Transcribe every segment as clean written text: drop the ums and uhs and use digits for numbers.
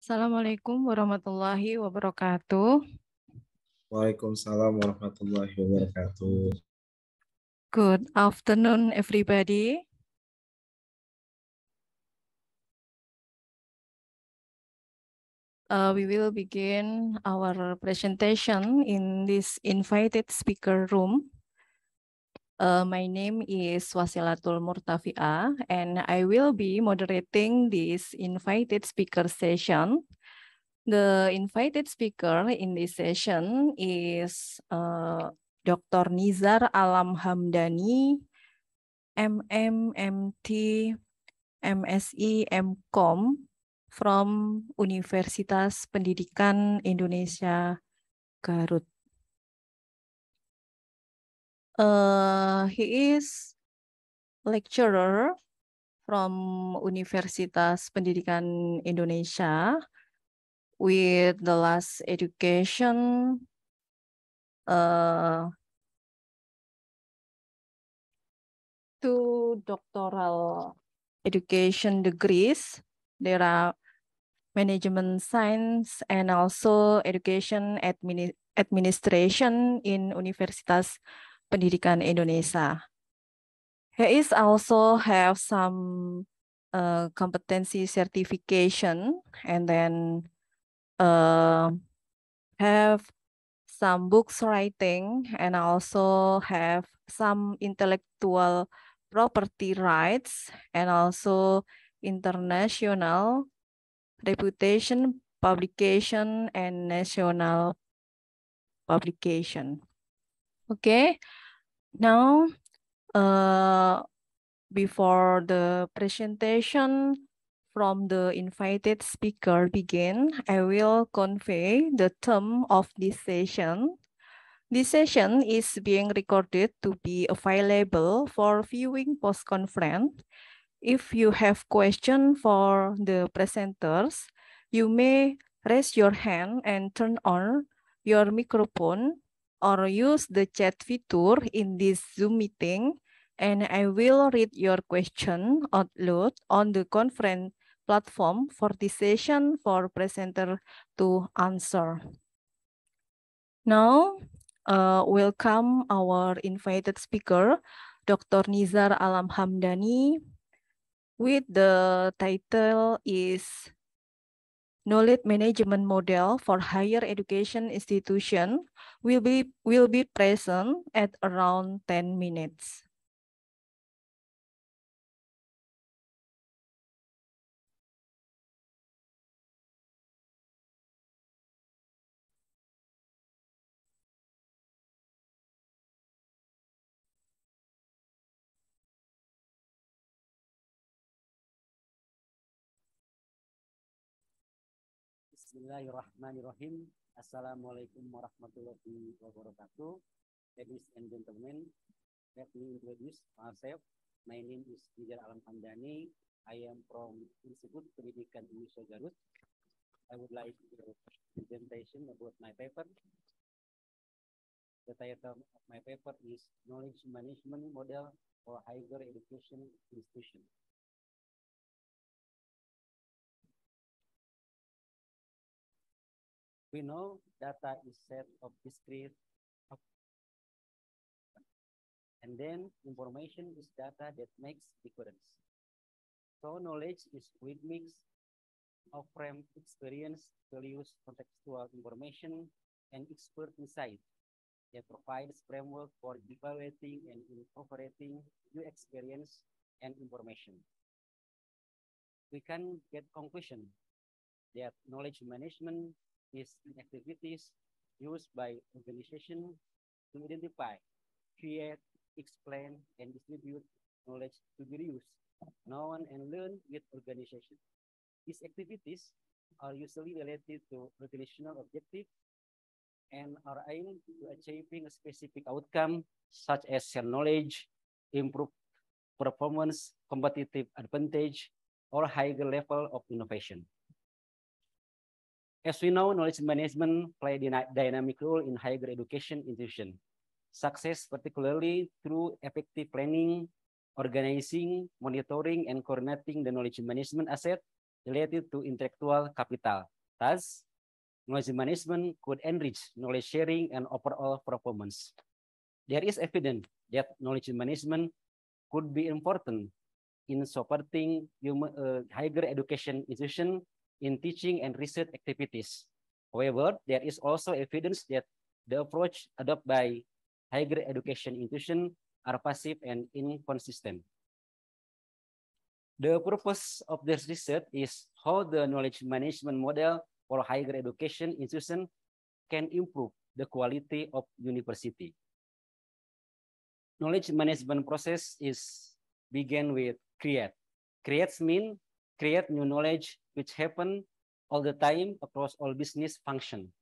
Assalamualaikum warahmatullahi wabarakatuh. Waalaikumsalam warahmatullahi wabarakatuh. Good afternoon, everybody. We will begin our presentation in this invited speaker room. My name is Wasilatul Murtafi'ah, and I will be moderating this invited speaker session. The invited speaker in this session is Dr. Nizar Alam Hamdani, MMMT, MSI, MCom from Universitas Pendidikan Indonesia, Garut. He is lecturer from Universitas Pendidikan Indonesia with the last education two doctoral education degrees. There are management science and also education administration in Universitas Pendidikan Indonesia. He is also have some competency certification and then have some books writing and also have some intellectual property rights and also international reputation, publication, and national publication. Okay, now before the presentation from the invited speaker begin, I will convey the theme of this session. This session is being recorded to be available for viewing post-conference. If you have questions for the presenters, you may raise your hand and turn on your microphone or use the chat feature in this Zoom meeting, and I will read your question out loud on the conference platform for this session for presenter to answer. Now, welcome our invited speaker, Dr. Nizar Alam Hamdani, with the title is Knowledge Management Model for Higher Education Institution will be present at around 10 minutes. Bismillahirrahmanirrahim. Assalamualaikum warahmatullahi wabarakatuh. Ladies and gentlemen, let me introduce myself. My name is Nizar Alam Hamdani. I am from Institut Pendidikan Indonesia Garut. I would like to do a presentation about my paper. The title of my paper is Knowledge Management Model for Higher Education Institution. We know data is set of discrete, and then information is data that makes difference. So knowledge is quick mix of frame experience, values, contextual information, and expert insight that provides framework for evaluating and incorporating new experience and information. We can get conclusion that knowledge management is activities used by organization to identify, create, explain, and distribute knowledge to be used, known, and learned with organization. These activities are usually related to organizational objectives and are aimed to achieving a specific outcome, such as share knowledge, improve performance, competitive advantage, or higher level of innovation. As we know, knowledge management plays a dynamic role in higher education institutions. Success, particularly through effective planning, organizing, monitoring, and coordinating the knowledge management asset related to intellectual capital, Thus, knowledge management could enrich knowledge sharing and overall performance. There is evidence that knowledge management could be important in supporting higher education institutions in teaching and research activities. However, there is also evidence that the approach adopted by higher education institutions are passive and inconsistent. The purpose of this research is how the knowledge management model for higher education institutions can improve the quality of university. Knowledge management process is begin with create. Creates mean create new knowledge which happen all the time across all business function.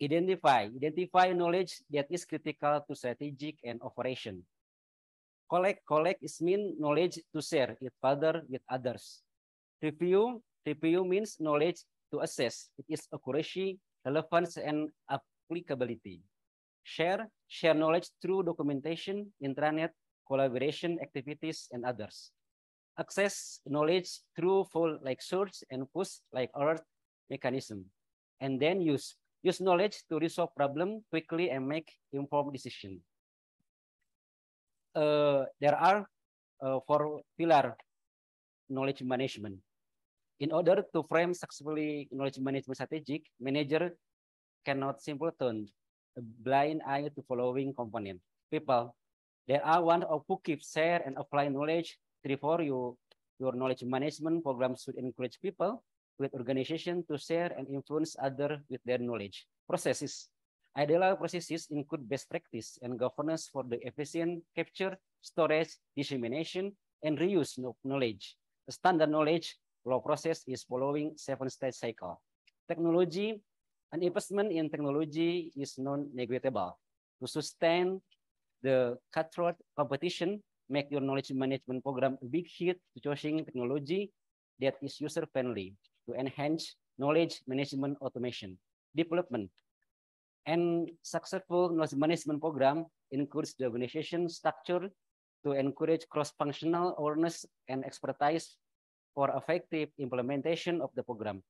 Identify knowledge that is critical to strategic and operation. Collect is mean knowledge to share it further with others. Review means knowledge to assess its accuracy, relevance, and applicability. Share knowledge through documentation, intranet, collaboration activities, and others. Access knowledge through full like search and push like alert mechanism. And then use knowledge to resolve problem quickly and make informed decision. There are 4 pillar knowledge management. In order to frame successfully knowledge management strategic, manager cannot simply turn a blind eye to following component. People, there are one of who keep, share, and apply knowledge. Therefore, your knowledge management program should encourage people with organization to share and influence others with their knowledge. Processes. Ideal processes include best practice and governance for the efficient capture, storage, dissemination, and reuse of knowledge. The standard knowledge flow process is following 7-stage cycle. Technology, an investment in technology is non-negotiable. To sustain the cutthroat competition, make your knowledge management program a big hit to choosing technology that is user-friendly to enhance knowledge management automation. Development and successful knowledge management program includes the organization structure to encourage cross-functional awareness and expertise for effective implementation of the program.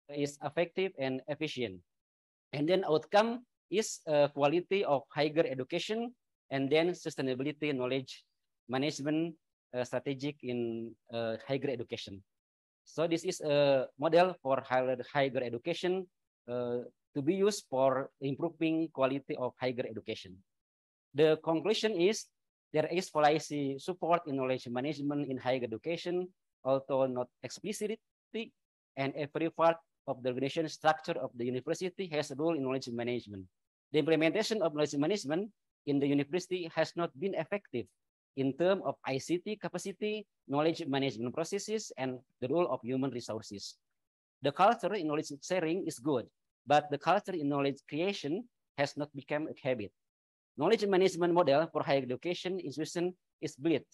Is effective and efficient. And then outcome is quality of higher education, and then sustainability knowledge management strategic in higher education. So this is a model for higher education to be used for improving quality of higher education. The conclusion is there is policy support in knowledge management in higher education, although not explicitly, and every part of the organization structure of the university has a role in knowledge management. The implementation of knowledge management in the university has not been effective in terms of ICT capacity, knowledge management processes, and the role of human resources. The culture in knowledge sharing is good, but the culture in knowledge creation has not become a habit. Knowledge management model for higher education institution is built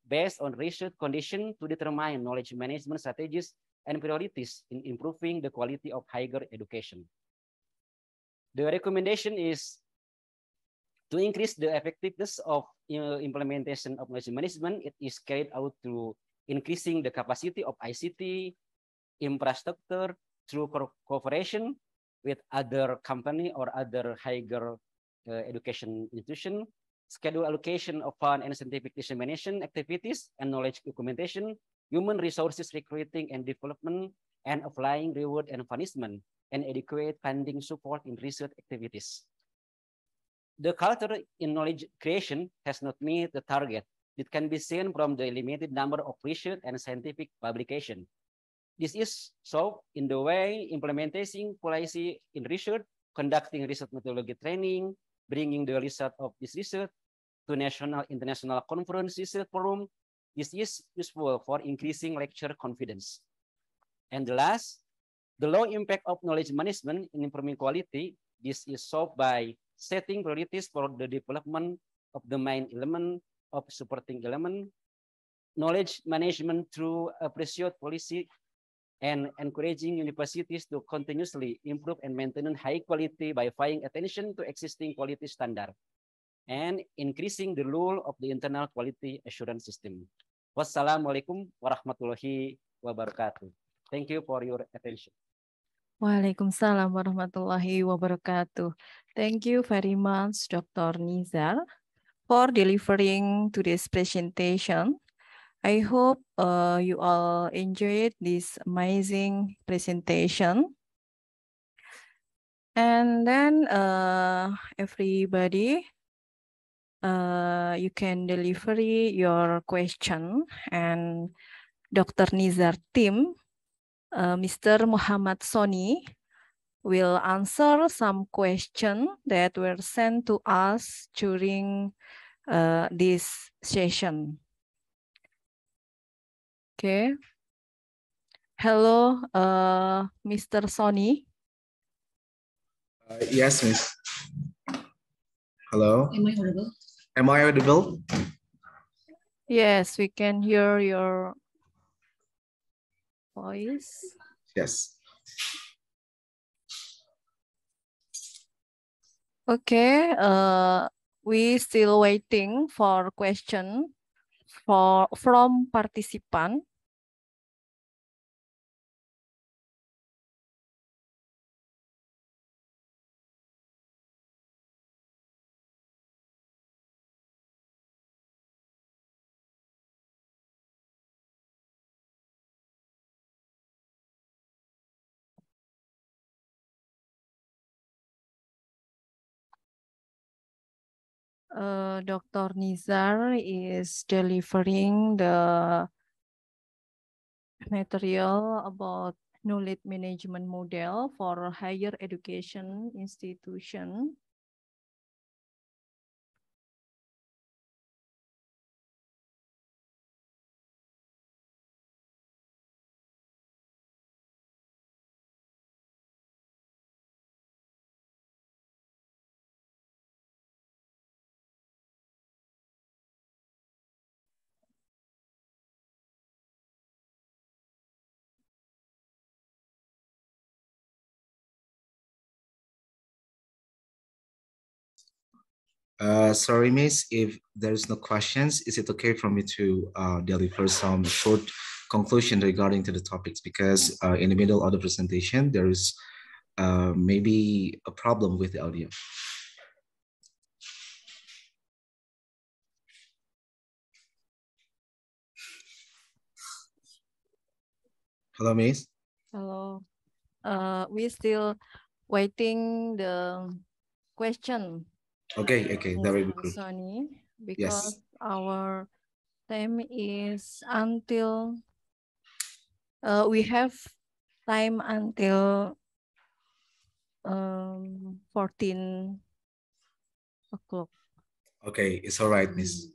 based on research conditions to determine knowledge management strategies and priorities in improving the quality of higher education. The recommendation is to increase the effectiveness of implementation of knowledge management. It is carried out through increasing the capacity of ICT infrastructure through cooperation with other company or other higher education institution, schedule allocation of fund and scientific dissemination activities and knowledge documentation, human resources recruiting and development, and applying reward and punishment, and adequate funding support in research activities. The culture in knowledge creation has not met the target. It can be seen from the limited number of research and scientific publications. This is so in the way implementing policy in research, conducting research methodology training, bringing the result of this research to national, international conference research forum. This is useful for increasing lecture confidence. And the last, the low impact of knowledge management in improving quality. This is solved by setting priorities for the development of the main element of supporting element, knowledge management through appropriate policy, and encouraging universities to continuously improve and maintain high quality by paying attention to existing quality standard and increasing the role of the internal quality assurance system. Wassalamualaikum warahmatullahi wabarakatuh. Thank you for your attention. Waalaikumsalam warahmatullahi wabarakatuh. Thank you very much, Dr. Nizar, for delivering today's presentation. I hope you all enjoyed this amazing presentation. And then everybody, you can deliver your question, and Dr. Nizar team, Mr. Muhammad Soni, will answer some questions that were sent to us during this session. Okay. Hello, Mr. Soni. Yes, Miss. Hello. Am I audible? Am I audible? Yes, we can hear your voice. Yes. Okay, we still waiting for question from participant. Dr. Nizar is delivering the material about knowledge management model for higher education institution. Sorry, Miss, if there is no questions, is it okay for me to deliver some short conclusion regarding to the topics? Because in the middle of the presentation, there is maybe a problem with the audio. Hello, Miss. Hello. We still waiting the question. Okay, that will be Mr. good. Sonny, because Yes. our time is until we have time until 14 o'clock. Okay, it's all right, Miss.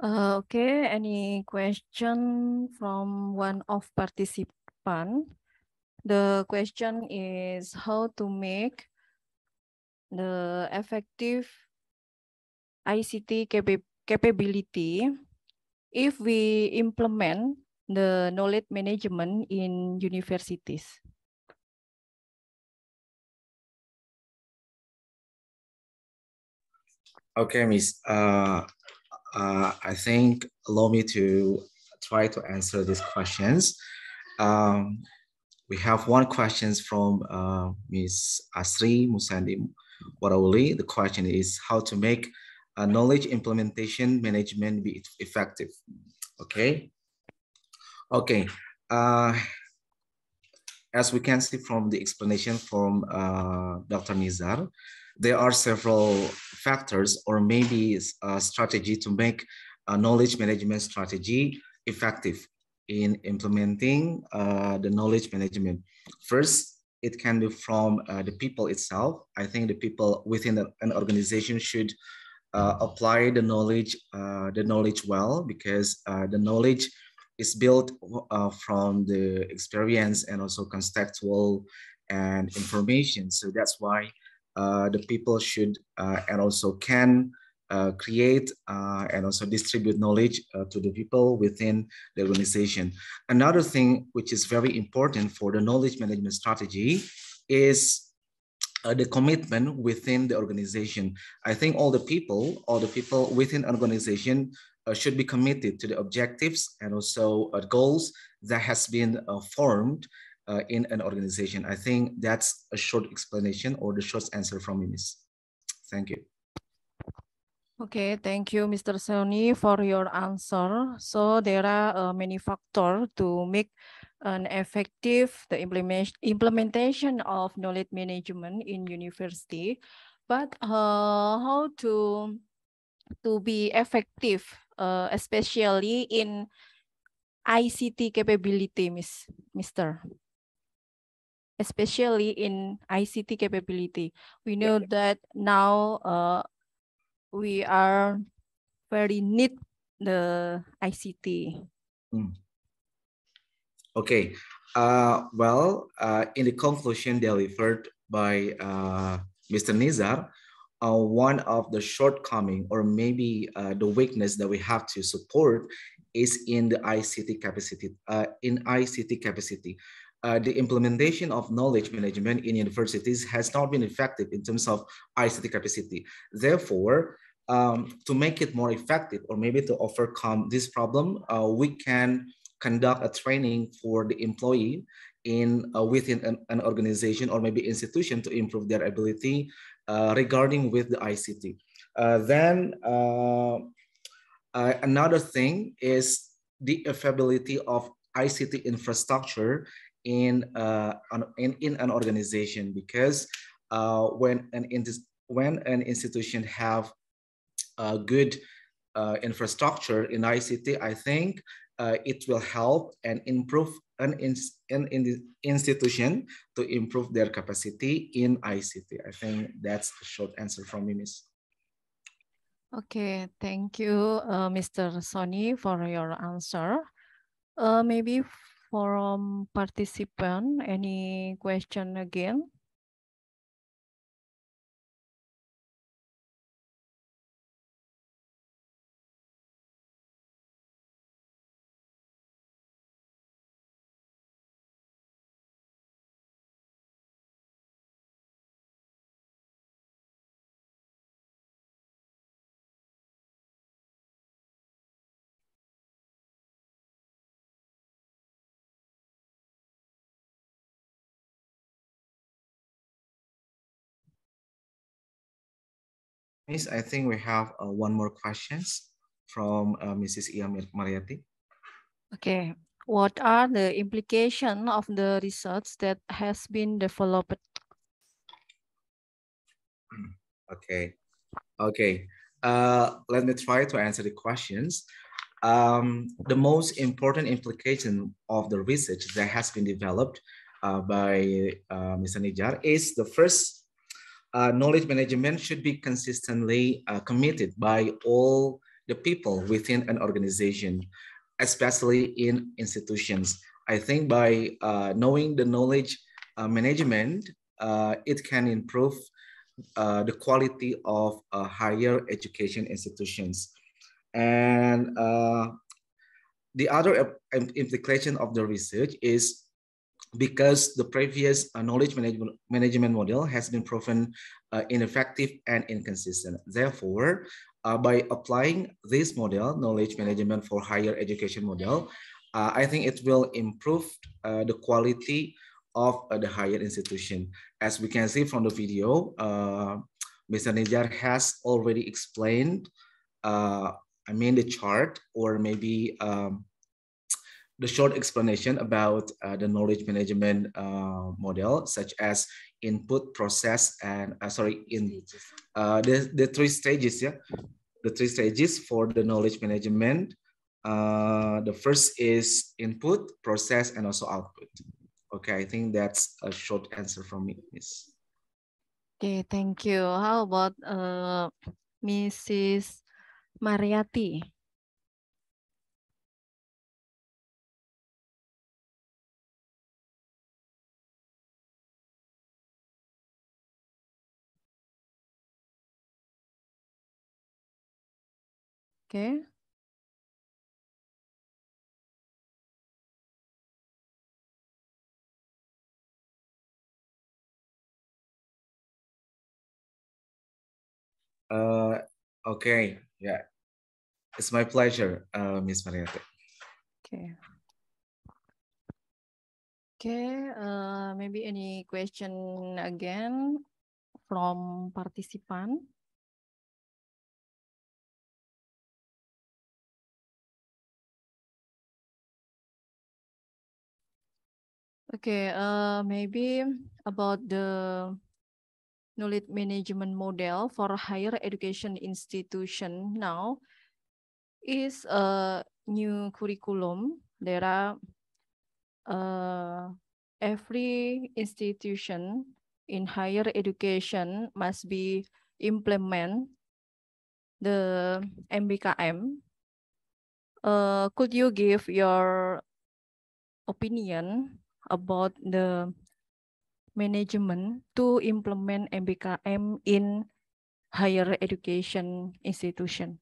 Okay, any question from one of participant? The question is how to make the effective ICT capability if we implement the knowledge management in universities. Okay, Miss. I think allow me to try to answer these questions. We have one question from Ms. Asri Musandi Warawuli. The question is how to make a knowledge implementation management be effective. Okay. Okay. As we can see from the explanation from Dr. Nizar, there are several factors or maybe a strategy to make a knowledge management strategy effective in implementing the knowledge management. First, it can be from the people itself. I think the people within an organization should apply the knowledge well, because the knowledge is built from the experience and also contextual and information. So that's why the people should and also can create and also distribute knowledge to the people within the organization. Another thing which is very important for the knowledge management strategy is the commitment within the organization. I think all the people within an organization should be committed to the objectives and also goals that has been formed in an organization. I think that's a short explanation or the short answer from me, Miss. Thank you. Okay, thank you, Mr. Sony, for your answer. So there are many factors to make an effective the implementation of knowledge management in university. But how to be effective, especially in ICT capability, Mr. Especially in ICT capability. We know that now we are very need the ICT. Okay. Well, in the conclusion delivered by Mr. Nizar, one of the shortcoming or maybe the weakness that we have to support is in the ICT capacity. The implementation of knowledge management in universities has not been effective in terms of ICT capacity. Therefore, to make it more effective or maybe to overcome this problem, we can conduct a training for the employee in within an organization or maybe institution to improve their ability regarding with the ICT. Then Another thing is the availability of ICT infrastructure in an organization, because when an institution have a good infrastructure in ICT, I think it will help and improve an institution to improve their capacity in ICT. I think that's a short answer from me, Miss. Okay, thank you, Mr. Sony, for your answer. Maybe from participant, any question again? Miss, I think we have one more questions from Mrs. Ia Mariati. Okay, what are the implications of the research that has been developed? Okay. Let me try to answer the questions. The most important implication of the research that has been developed by Mr. Nijar is the first, knowledge management should be consistently committed by all the people within an organization, especially in institutions. I think by knowing the knowledge management, it can improve the quality of higher education institutions. And the other implication of the research is because the previous knowledge management model has been proven ineffective and inconsistent. Therefore, by applying this model, knowledge management for higher education model, I think it will improve the quality of the higher institution. As we can see from the video, Mr. Nijar has already explained, the chart, or maybe the short explanation about the knowledge management model, such as input, process, and the three stages. Yeah, the three stages for the knowledge management. The first is input, process, and also output. Okay, I think that's a short answer from me, Miss. Okay, thank you. How about Mrs. Mariati? Okay. Okay, yeah, it's my pleasure, Miss Mariette. Okay. Okay, maybe any question again from participant? Okay, maybe about the knowledge management model for higher education institution now is a new curriculum. There are every institution in higher education must be implement the MBKM. Could you give your opinion about the management to implement MBKM in higher education institution?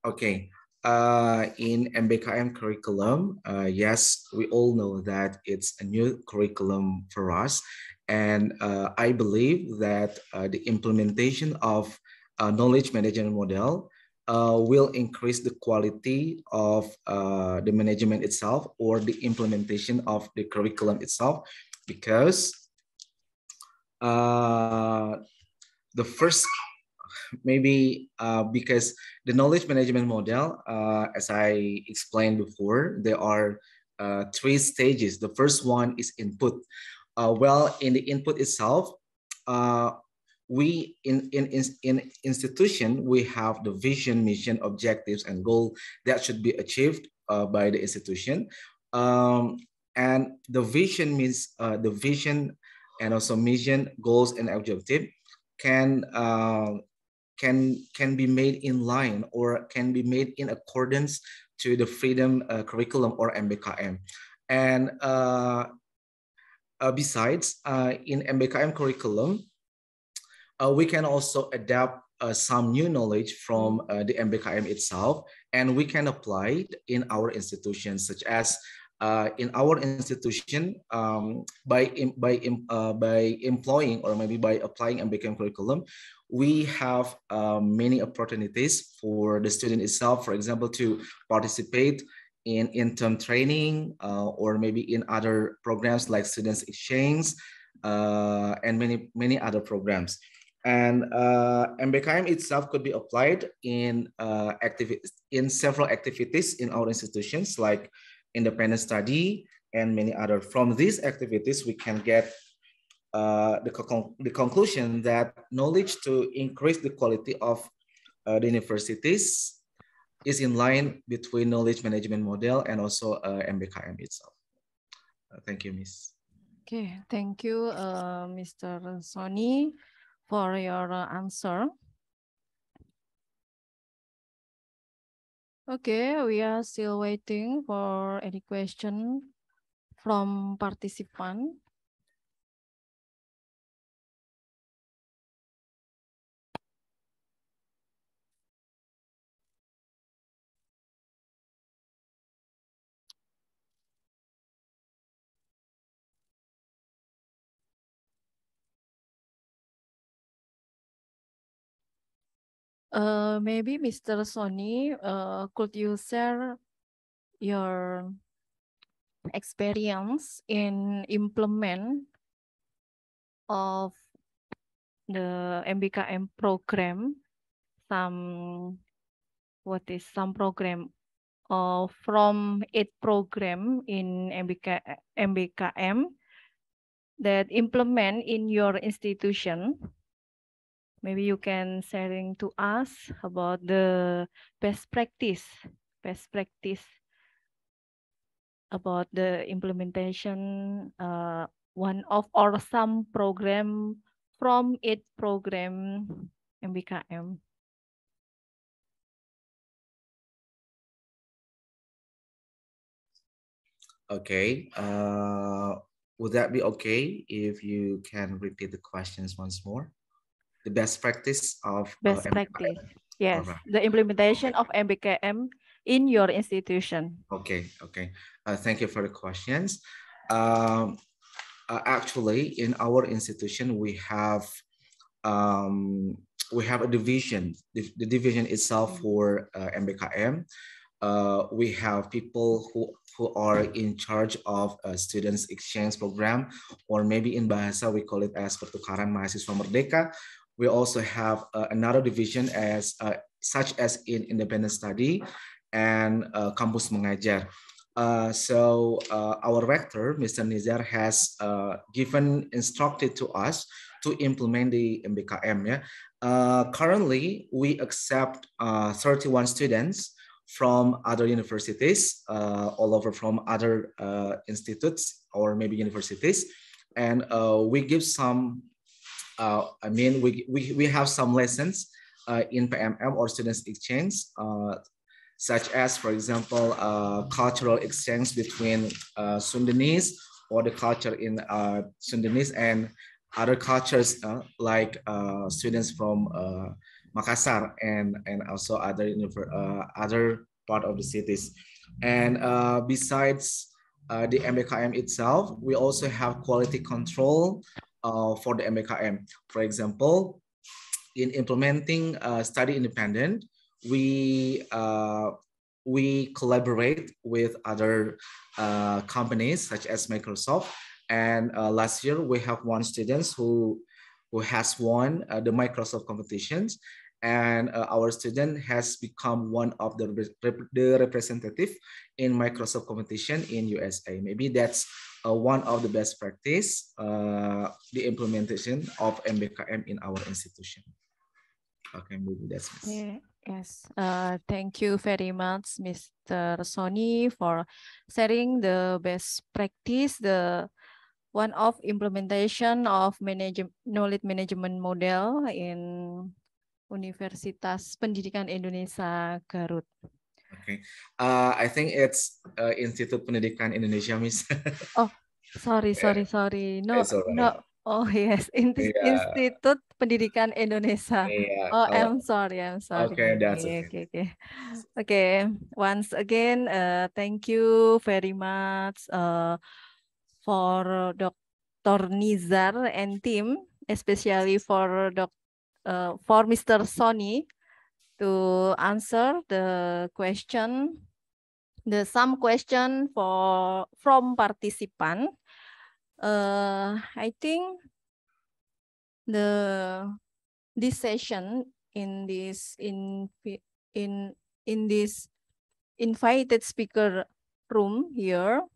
Okay. In MBKM curriculum, yes, we all know that it's a new curriculum for us. And I believe that the implementation of a knowledge management model will increase the quality of the management itself, or the implementation of the curriculum itself, because the first, maybe because the knowledge management model, as I explained before, there are 3 stages. The first one is input. Well, in the input itself, we in institution, we have the vision, mission, objectives, and goal that should be achieved by the institution. And the vision means the vision and also mission, goals, and objective can be made in line or can be made in accordance to the freedom curriculum or MBKM. And besides, in MBKM curriculum, we can also adapt some new knowledge from the MBKM itself, and we can apply it in our institutions, such as in our institution, by employing or maybe by applying MBKM curriculum, we have many opportunities for the student itself, for example, to participate in interim training or maybe in other programs like students exchange and many other programs. And MBKM itself could be applied in several activities in our institutions, like independent study and many other. From these activities, we can get the conclusion that knowledge to increase the quality of the universities is in line between knowledge management model and also MBKM itself. Thank you, Miss. Okay, thank you, Mr. Sony, for your answer. Okay, we are still waiting for any question from participant. Maybe Mr. Sony, could you share your experience in implement of the MBKM program, some program from 8 program in MBKM that implement in your institution? Maybe you can sharing to us about the best practice about the implementation one of or some program from 8 program MBKM. Okay, would that be okay if you can repeat the questions once more? The best practice of best practice. Yes, right. The implementation of MBKM in your institution. Okay. Thank you for the questions. Actually, in our institution, we have a division. The division itself for MBKM. We have people who are in charge of students exchange program, or maybe in Bahasa we call it as pertukaran mahasiswa merdeka. We also have another division as such as in independent study and kampus mengajar. So our rector, Mr. Nizar, has instructed to us to implement the MBKM. Yeah? Currently, we accept 31 students from other universities, all over from other institutes or maybe universities, and we give some. We have some lessons in PMM or students exchange, such as, for example, cultural exchange between Sundanese or the culture in Sundanese and other cultures like students from Makassar and also other part of the cities. And besides the MBKM itself, we also have quality control for the MBKM. For example, in implementing study independent, we collaborate with other companies such as Microsoft, And last year we have one student who has won the Microsoft competitions, and our student has become one of the representative in Microsoft competition in USA. Maybe that's one of the best practice, the implementation of MBKM in our institution. Okay, maybe that's it. Yeah, yes. Thank you very much, Mr. Sony, for sharing the best practice, the one of implementation of knowledge management model in Universitas Pendidikan Indonesia Garut. Okay, I think it's Institut Pendidikan Indonesia, Miss. Oh, sorry. No, It's all right. no. Oh yes, Yeah. Institut Pendidikan Indonesia. Yeah. Oh, I'm sorry. Okay, that's okay. Okay. Once again, thank you very much for Dr. Nizar and team, especially for Mr. Sony to answer the question, some question from participant. I think this session in this invited speaker room here,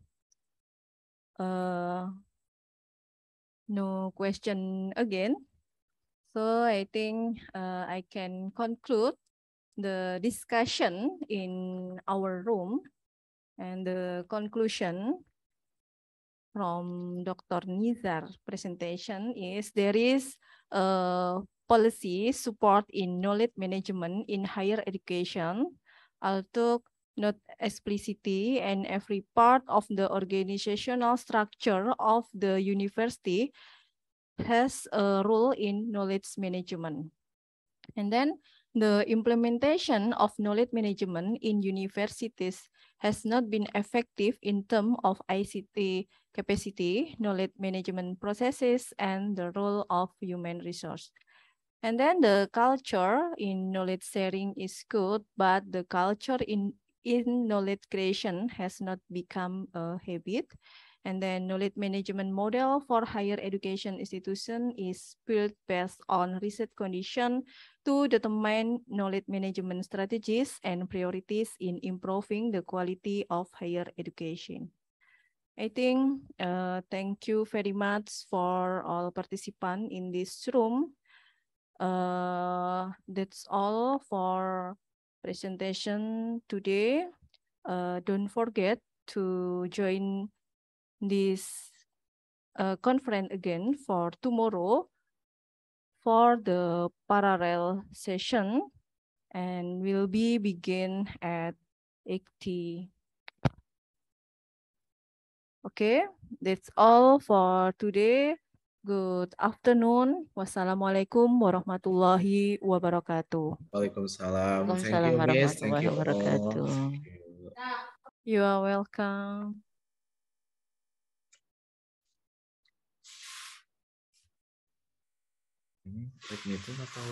no question again. So I think I can conclude the discussion in our room, and the conclusion from Dr. Nizar's presentation is there is a policy support in knowledge management in higher education, although not explicitly, and every part of the organizational structure of the university has a role in knowledge management. And then the implementation of knowledge management in universities has not been effective in terms of ICT capacity, knowledge management processes, and the role of human resource. And then the culture in knowledge sharing is good, but the culture in knowledge creation has not become a habit. And then knowledge management model for higher education institution is built based on research condition to determine knowledge management strategies and priorities in improving the quality of higher education. I think thank you very much for all participants in this room. That's all for presentation today. Don't forget to join this conference again for tomorrow for the parallel session, and will be begin at 80. Okay, that's all for today. Good afternoon. Wassalamualaikum warahmatullahi wabarakatuh. Waalaikumsalam. Thank Waalaikumsalam you, Miss. Thank warahmatullahi you all. wabarakatuh. Thank you. You are welcome. Ini, wait meeting atau